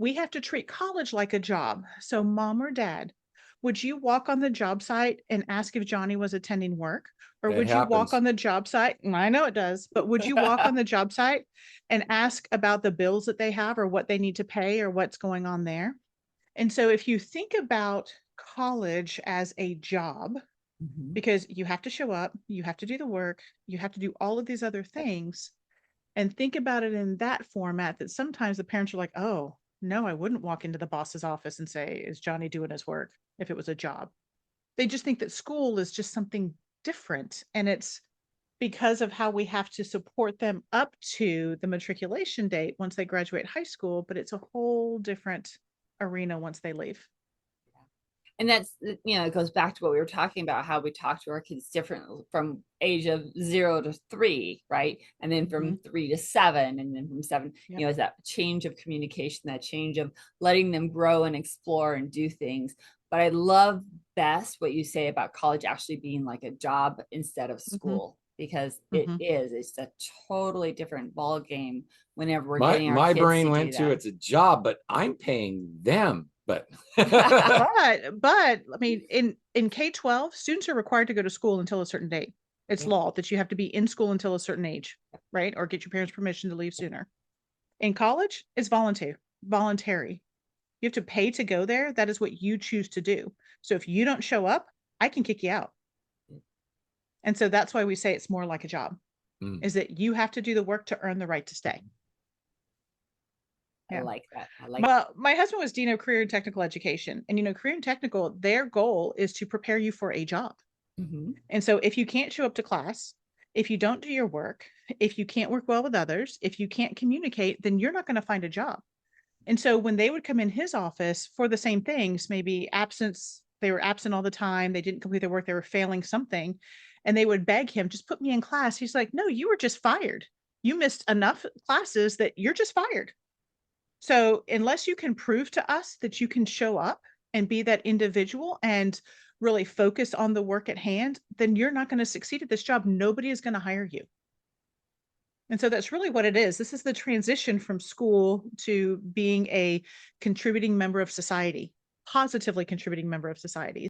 we have to treat college like a job. So, mom or dad, would you walk on the job site and ask if Johnny was attending work? Or It would you walk happens. on the job site? And I know it does, but would you walk on the job site and ask about the bills that they have or what they need to pay or what's going on there? And so, if you think about college as a job, Mhm. because you have to show up, you have to do the work, you have to do all of these other things, and think about it in that format that sometimes the parents are like, "Oh, no, I wouldn't walk into the boss's office and say, 'Is Johnny doing his work?' if it was a job." They just think that school is just something different, and it's because of how we have to support them up to the matriculation date once they graduate high school, but it's a whole different arena once they leave. And that's, it goes back to what we were talking about, how we talk to our kids different from age of 0 to 3, right? And then from Mhm. 3 to 7, and then from 7, Yep. is that change of communication, that change of letting them grow and explore and do things. But I love best what you say about college actually being like a job instead of Mhm. school, because Mhm. it's a totally different ball game whenever we're My getting our my kids to brain do went to that. it's a job, but I'm paying them. But But I mean, in K-12, students are required to go to school until a certain date. It's Yeah. law that you have to be in school until a certain age, right? Or get your parents' permission to leave sooner. In college, it's voluntary. You have to pay to go there. That is what you choose to do. So if you don't show up, I can kick you out. And so that's why we say it's more like a job, mm, is that you have to do the work to earn the right to stay. I Yeah. like that. I like. Well, my husband was dean of career and technical education. And career and technical, their goal is to prepare you for a job. Mhm. And so if you can't show up to class, if you don't do your work, if you can't work well with others, if you can't communicate, then you're not going to find a job. And so when they would come in his office for the same things, maybe absence, they were absent all the time, they didn't complete their work, they were failing something, and they would beg him, just put me in class. He's like, no, you were just fired. You missed enough classes that you're just fired. So unless you can prove to us that you can show up and be that individual and really focus on the work at hand, then you're not going to succeed at this job. Nobody is going to hire you. And so that's really what it is. This is the transition from school to being a contributing member of society, positively contributing member of society.